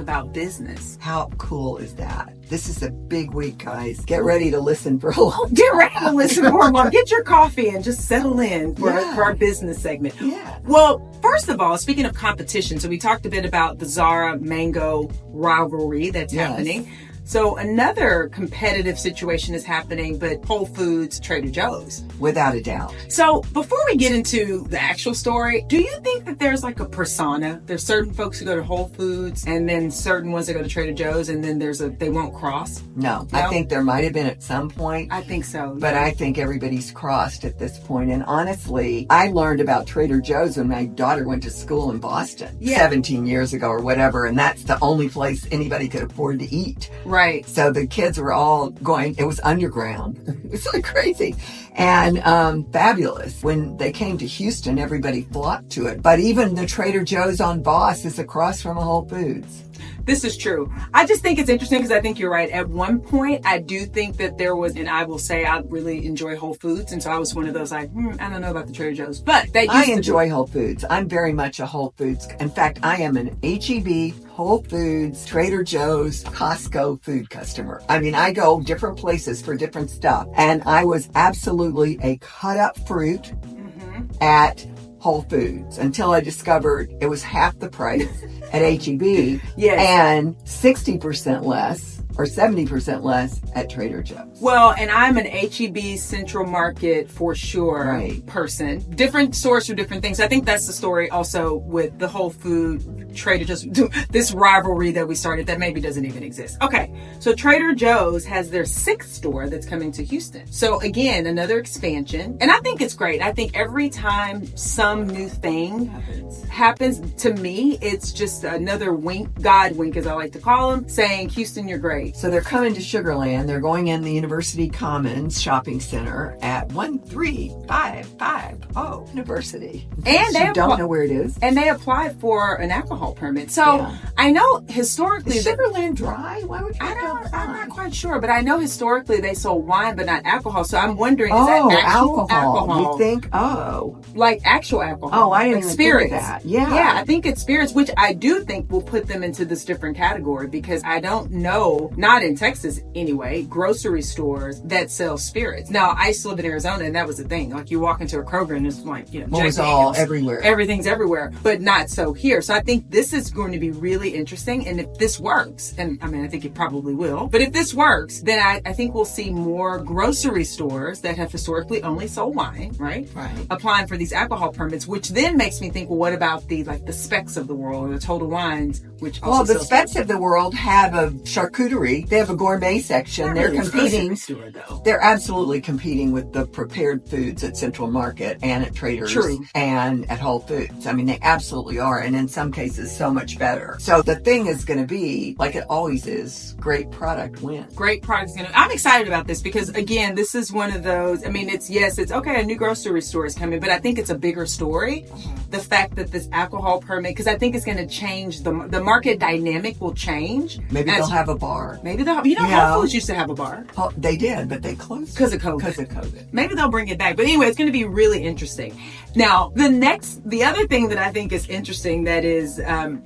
about business. How cool is that? This is a big week, guys. Get ready to listen for a long time. Get ready to listen for a long. Get your coffee and just settle in for our business segment. Yeah. Well, first of all, speaking of competition, so we talked a bit about the Zara Mango rivalry that's happening. So another competitive situation is happening, but Whole Foods, Trader Joe's. Without a doubt. So before we get into the actual story, do you think that there's like a persona? There's certain folks who go to Whole Foods and then certain ones that go to Trader Joe's, and then they won't cross? No, I think there might have been at some point. I think so. But I think everybody's crossed at this point. And honestly, I learned about Trader Joe's when my daughter went to school in Boston 17 years ago or whatever. And that's the only place anybody could afford to eat. Right. So the kids were all going, it was underground. It was like crazy. And fabulous. When they came to Houston, everybody flocked to it. But even the Trader Joe's on Voss is across from a Whole Foods. This is true. I just think it's interesting because I think you're right. At one point, I do think that there was, and I will say I really enjoy Whole Foods. And so I was one of those like, I don't know about the Trader Joe's. But I enjoy Whole Foods. I'm very much a Whole Foods. In fact, I am an H-E-B, Whole Foods, Trader Joe's, Costco food customer. I mean, I go different places for different stuff. And I was absolutely a cut up fruit at Whole Foods until I discovered it was half the price at H-E-B and 60% less or 70% less at Trader Joe's. Well, and I'm an H-E-B Central Market for sure person. Different stores for different things. I think that's the story also with the Whole Food, Trader Joe's, this rivalry that we started that maybe doesn't even exist. Okay, so Trader Joe's has their 6th store that's coming to Houston. So again, another expansion. And I think it's great. I think every time some new thing happens to me, it's just another wink, God wink as I like to call them, saying, Houston, you're great. So they're coming to Sugar Land. They're going in the University Commons Shopping Center at 13550 University. And they don't know where it is. And they applied for an alcohol permit. So I know historically... Is Sugar Land dry? Why would you I'm not quite sure, but I know historically they sold wine, but not alcohol. So I'm wondering, is that actual alcohol? You think, like actual alcohol. Oh, I didn't even think of that. Yeah, I think it's spirits, which I do think will put them into this different category because I don't know, not in Texas anyway, grocery stores that sell spirits. Now, I used to live in Arizona and that was the thing. Like you walk into a Kroger and it's like, it's all everywhere. Everything's everywhere, but not so here. So I think this is going to be really interesting. And if this works, and I mean, I think it probably will, but if this works, then I think we'll see more grocery stores that have historically only sold wine, right? Applying for these alcohol permits, which then makes me think, well, what about the Specs of the world or the Total Wines, which also the Specs of the world have a charcuterie. They have a gourmet section. They're competing. Store, though. They're absolutely competing with the prepared foods at Central Market and at Trader's and at Whole Foods. I mean, they absolutely are. And in some cases, so much better. So the thing is going to be, like it always is, great product wins. Great product is going to... I'm excited about this because, again, this is one of those... I mean, it's okay, a new grocery store is coming, but I think it's a bigger story. The fact that this alcohol permit, because I think it's going to change, the market dynamic will change. Maybe they'll have a bar. Maybe they'll have... Whole Foods used to have a bar. They did, but they closed. Because of COVID. Maybe they'll bring it back. But anyway, it's going to be really interesting. Now, the other thing that I think is interesting that is,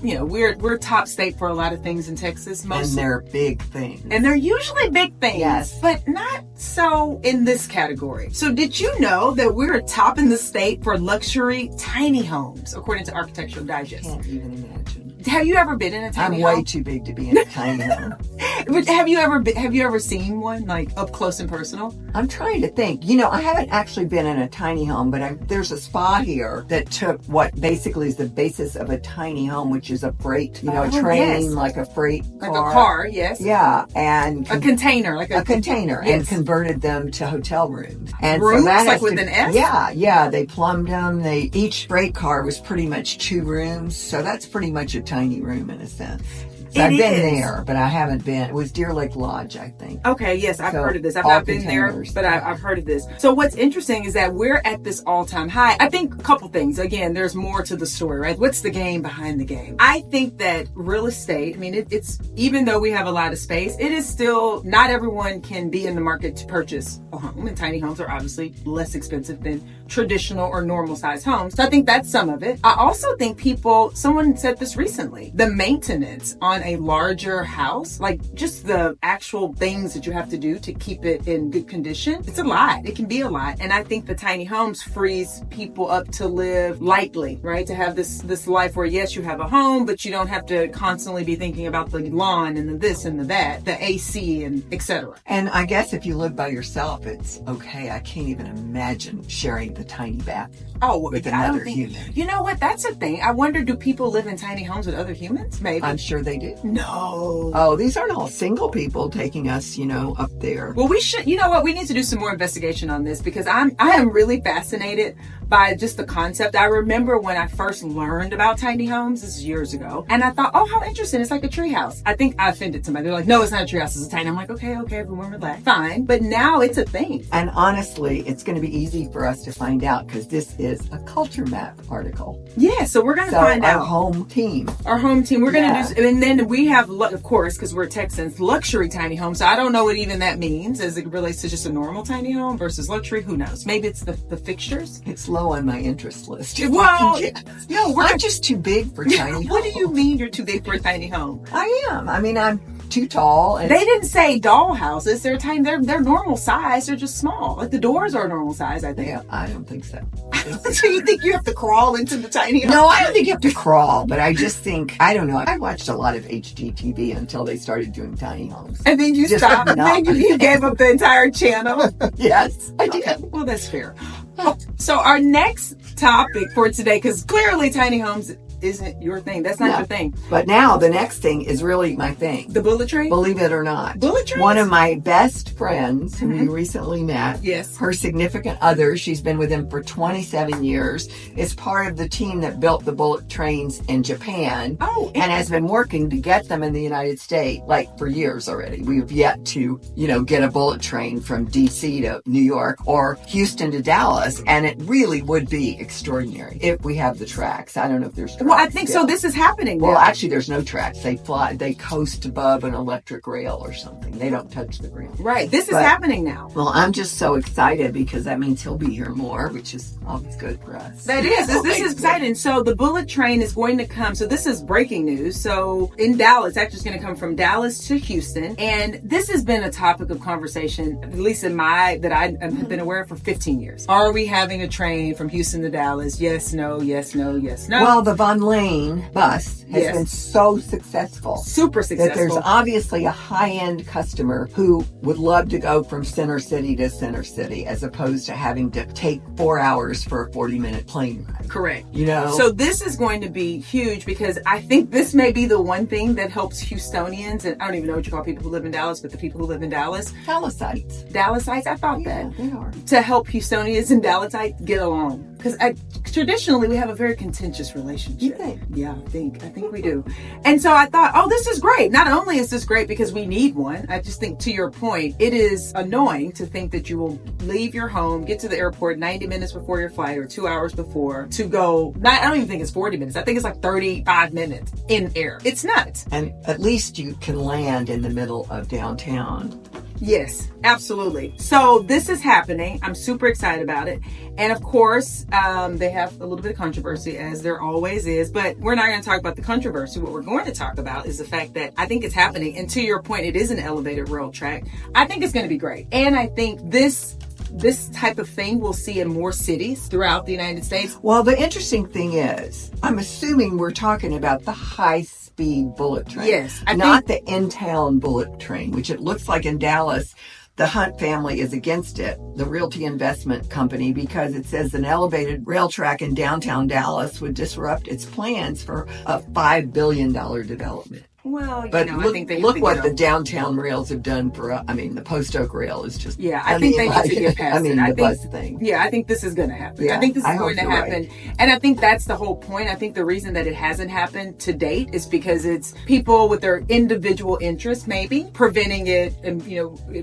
we're top state for a lot of things in Texas. And they're big things. And they're usually big things. Yes. But not so in this category. So did you know that we're top in the state for luxury tiny homes, according to Architectural Digest? I can't even imagine. Have you ever been in a tiny home? I'm way too big to be in a tiny home. But have you ever seen one, like up close and personal? I'm trying to think. I haven't actually been in a tiny home, but there's a spa here that took what basically is the basis of a tiny home, which is a freight, a train, like a freight car. Like a car, yes. Yeah, and a container, like a container, and converted them to hotel rooms. And rooms, so that like with an S? Yeah. They plumbed them. Each freight car was pretty much 2 rooms, so that's pretty much a tiny room in a sense. So I've been there, but I haven't been. It was Deer Lake Lodge, I think. Okay, yes, I've heard of this. I've not been there, but I've heard of this. So what's interesting is that we're at this all-time high. I think a couple things. Again, there's more to the story, right? What's the game behind the game? I think that real estate, I mean, it's even though we have a lot of space, it is still, not everyone can be in the market to purchase a home. And tiny homes are obviously less expensive than traditional or normal size homes. So I think that's some of it. I also think someone said this recently, the maintenance on a larger house, like just the actual things that you have to do to keep it in good condition, it's a lot. It can be a lot. And I think the tiny homes frees people up to live lightly, right? To have this life where, yes, you have a home, but you don't have to constantly be thinking about the lawn and the this and the that, the AC and etc. And I guess if you live by yourself, it's okay. I can't even imagine sharing the tiny bathroom with another human. You know what? That's a thing. I wonder, do people live in tiny homes with other humans? Maybe. I'm sure they do. No. Oh, these aren't all single people taking us, up there. Well, we should, you know what? We need to do some more investigation on this because I am really fascinated by just the concept. I remember when I first learned about tiny homes, this is years ago, and I thought, oh, how interesting. It's like a treehouse. I think I offended somebody. They're like, no, it's not a treehouse. It's a tiny. I'm like, okay, everyone relax. Fine. But now it's a thing. And honestly, it's going to be easy for us to find out because this is a Culture Map article. Yeah, so we're going to find out. Our home team. We're going to do, and then we have, of course, because we're Texans, luxury tiny homes. So I don't know what even that means as it relates to just a normal tiny home versus luxury. Who knows? Maybe it's the fixtures. It's low on my interest list. Well, no, I'm just too big for tiny homes. What do you mean you're too big for a tiny home? I am. I mean, I'm too tall. And they didn't say doll houses. They're tiny. They're normal size. They're just small. Like the doors are normal size, I think. Yeah, I don't think so. So you think you have to crawl into the tiny home? No, I don't think you have to crawl, but I just think, I don't know. I watched a lot of HGTV until they started doing tiny homes. And then you stopped. And then you gave up the entire channel. Yes, I did. Okay. Well, that's fair. So our next topic for today, because clearly tiny homes isn't your thing. That's not your thing. But now the next thing is really my thing. The bullet train? Believe it or not. Bullet train? One of my best friends who we recently met. Yes. Her significant other, she's been with him for 27 years, is part of the team that built the bullet trains in Japan. Oh. And has been working to get them in the United States, like for years already. We've yet to, get a bullet train from DC to New York or Houston to Dallas. And it really would be extraordinary if we have the tracks. I don't know if there's tracks. Well, I think so. This is happening now. Well, actually, there's no tracks. They coast above an electric rail or something. They don't touch the ground. Right. This is happening now. Well, I'm just so excited because that means he'll be here more, which is always good for us. That is. This is exciting. So the bullet train is going to come. So this is breaking news. So in Dallas, actually, it's going to come from Dallas to Houston. And this has been a topic of conversation, at least that I have been aware of for 15 years. Are we having a train from Houston to Dallas? Yes, no, yes, no, yes, no. Well, the Von Lane bus has been so successful. Super successful. That there's obviously a high-end customer who would love to go from center city to center city as opposed to having to take 4 hours for a 40-minute plane ride. Correct. So this is going to be huge because I think this may be the one thing that helps Houstonians, and I don't even know what you call people who live in Dallas, but the people who live in Dallas. Dallasites, I thought that. They are. To help Houstonians and Dallasites get along. Because traditionally we have a very contentious relationship. You think? Yeah, I think we do. And so I thought, oh, this is great. Not only is this great because we need one, I just think to your point, it is annoying to think that you will leave your home, get to the airport 90 minutes before your flight or 2 hours before to go, I don't even think it's 40 minutes. I think it's like 35 minutes in air. It's nuts. And at least you can land in the middle of downtown. Yes, absolutely. So this is happening. I'm super excited about it. And of course, they have a little bit of controversy, as there always is, but we're not going to talk about the controversy. What we're going to talk about is the fact that I think it's happening. And to your point, it is an elevated rail track. I think it's going to be great. And I think this type of thing we'll see in more cities throughout the United States. Well, the interesting thing is, I'm assuming we're talking about the high-speed bullet train. Yes. Not the in-town bullet train, which it looks like in Dallas. The Hunt family is against it, the Realty Investment Company, because it says an elevated rail track in downtown Dallas would disrupt its plans for a $5 billion development. Well, but I think they look what the downtown rails have done for, the Post Oak Rail is just... Yeah, I think they need to get past it. The bus thing. Yeah, I think this is going to happen. Yeah, I think this is going to happen. Right. And I think that's the whole point. I think the reason that it hasn't happened to date is because it's people with their individual interests maybe preventing it, and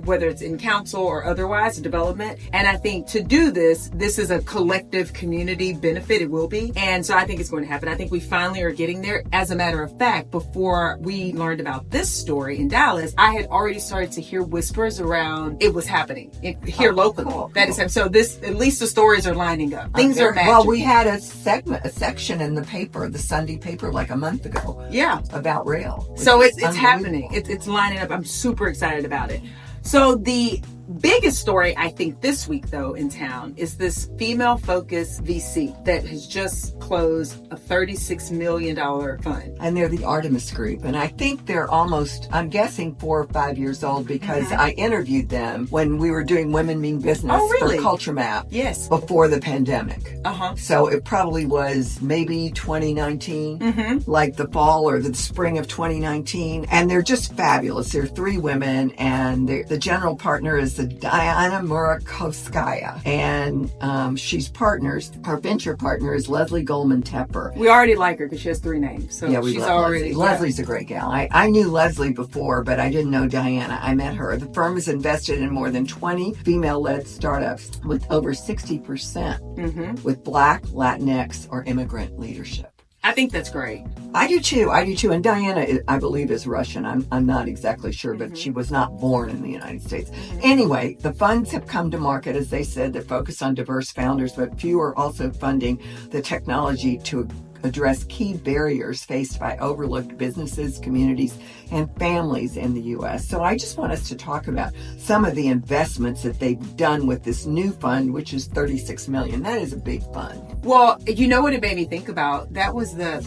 whether it's in council or otherwise, development. And I think to do this is a collective community benefit. It will be. And so I think it's going to happen. I think we finally are getting there. As a matter of fact, before we we learned about this story in Dallas, I had already started to hear whispers around it was happening here locally. Cool. That is, so this, at least the stories are lining up. Things are magical. Well, we had a section in the paper, the Sunday paper, like a month ago. Yeah. About rail. So it's happening. It's lining up. I'm super excited about it. So the biggest story, I think, this week, though, in town is this female-focused VC that has just closed a $36 million fund. And they're the Artemis Group. And I think they're almost, I'm guessing 4 or 5 years old because I interviewed them when we were doing Women Mean Business for Culture Map. Yes. Before the pandemic. Uh-huh. So it probably was maybe 2019, like the fall or the spring of 2019. And they're just fabulous. They're 3 women, and the general partner is Diana Murakovskaya, and she's partners. Our venture partner is Leslie Goldman Tepper. We already like her because she has 3 names. So yeah, she's already. Leslie's a great gal. I knew Leslie before, but I didn't know Diana. I met her. The firm has invested in more than 20 female-led startups with over 60% with Black, Latinx, or immigrant leadership. I think that's great. I do too. And Diana, I believe, is Russian. I'm not exactly sure, but she was not born in the United States. Anyway, the funds have come to market, as they said. They're focused on diverse founders, but few are also funding the technology to address key barriers faced by overlooked businesses, communities, and families in the U.S. So I just want us to talk about some of the investments that they've done with this new fund, which is $36 million. That is a big fund. Well, you know what it made me think about? That was that's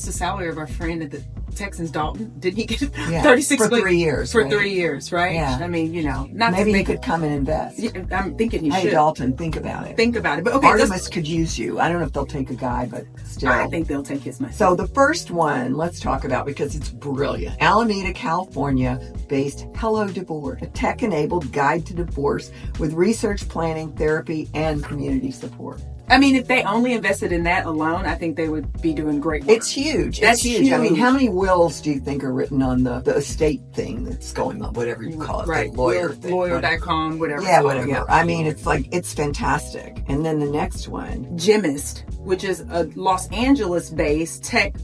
the salary of our friend at the Texans, Dalton. Didn't he get $36 for 3 years? For 3 years, right? Yeah. I mean, not maybe he could come and invest. Yeah, I'm thinking he should. Hey, Dalton, think about it. But okay, Artemis could use you. I don't know if they'll take a guy, but still. I think they'll take his money. So the first one, let's talk about because it's brilliant. Alameda, California-based Hello Divorce, a tech-enabled guide to divorce with research, planning, therapy, and community support. I mean, if they only invested in that alone, I think they would be doing great work. It's huge. That's huge. I mean, how many wills do you think are written on the estate thing that's going on, whatever you call it, right? The lawyer thing. Lawyer.com, whatever. Yeah, whatever. Yeah. I mean, it's fantastic. And then the next one. Gemist, which is a Los Angeles-based tech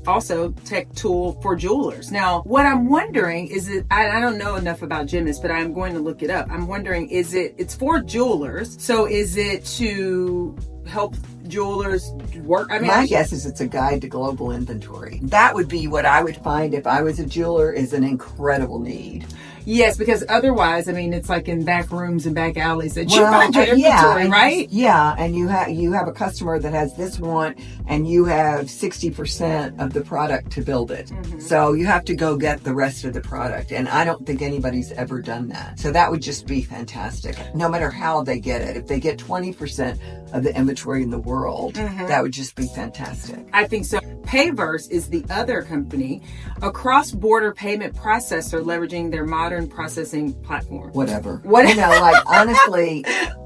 tool for jewelers. Now, what I'm wondering is I don't know enough about Gemist, but I'm going to look it up. I'm wondering, it's for jewelers. So is it to help jewelers work? I mean, my guess is it's a guide to global inventory. That would be what I would find if I was a jeweler, is an incredible need. Yes, because otherwise, I mean, it's like in back rooms and back alleys that you find your inventory, right? Yeah, and you have a customer that has this want, and you have 60% of the product to build it. So you have to go get the rest of the product, and I don't think anybody's ever done that. So that would just be fantastic, no matter how they get it. If they get 20% of the inventory in the world, that would just be fantastic. I think so. Payverse is the other company, a cross-border payment processor leveraging their modern processing platform. Whatever. Like, honestly,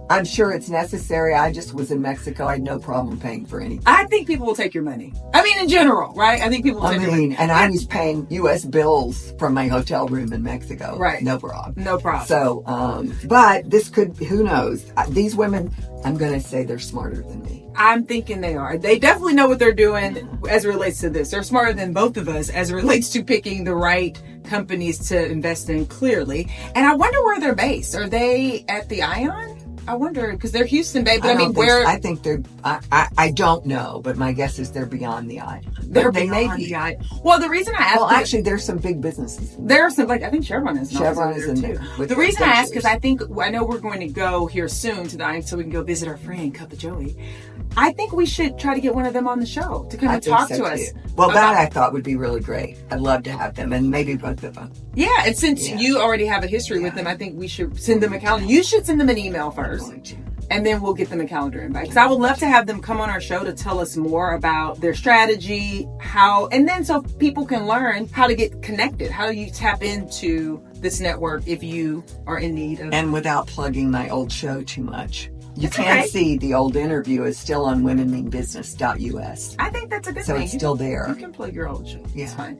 I'm sure it's necessary. I just was in Mexico. I had no problem paying for anything. I think people will take your money. I mean, in general, right? I think people will take your money. And I was paying U.S. bills from my hotel room in Mexico. Right. No problem. No problem. So, but this could, who knows? These women, I'm going to say they're smarter than me. I'm thinking they are. They definitely know what they're doing as it relates to this. They're smarter than both of us as it relates to picking the right companies to invest in, clearly. And I wonder where they're based. Are they at the Ion? I wonder, because they're Houston-based. But I mean, where? I think they're. I don't know, but my guess is they're beyond the eye. They may be. Well, the reason I asked. Well, actually, there's some big businesses. There are some, like, I think Shavonnah is. Shavonnah is in there. The reason I ask is I know we're going to go here soon to the Ion, so we can go visit our friend Cup of Joey. I think we should try to get one of them on the show to come and talk to us. Well, that I thought would be really great. I'd love to have them, and maybe both of them. Yeah, and since you already have a history with them, I think we should send them a calendar. You should send them an email first. And then we'll get them a calendar invite. Because I would love to have them come on our show to tell us more about their strategy, and then so people can learn how to get connected. How do you tap into this network if you are in need of... And without plugging my old show too much. You can see the old interview is still on womenmeanbusiness.us. I think that's a good So thing. it's still there. You can plug your old show. Yeah. It's fine.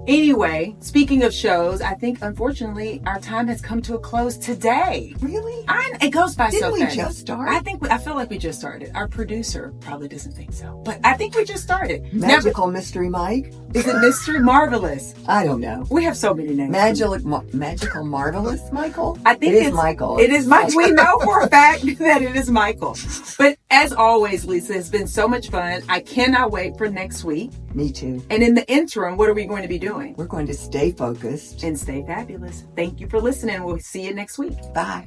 Anyway, speaking of shows, I think unfortunately our time has come to a close today. Really? It goes by so Didn't we fast. just start? I feel like we just started. Our producer probably doesn't think so, but I think we just started. Magical Mystery Mike? Is it Mystery Marvelous? I don't know. We have so many names. Magical Marvelous Michael? I think it's Michael. It is Michael. We know for a fact that it is Michael. But as always, Leisa, it's been so much fun. I cannot wait for next week. Me too. And in the interim, what are we going to be doing? We're going to stay focused And stay fabulous. Thank you for listening. We'll see you next week. Bye.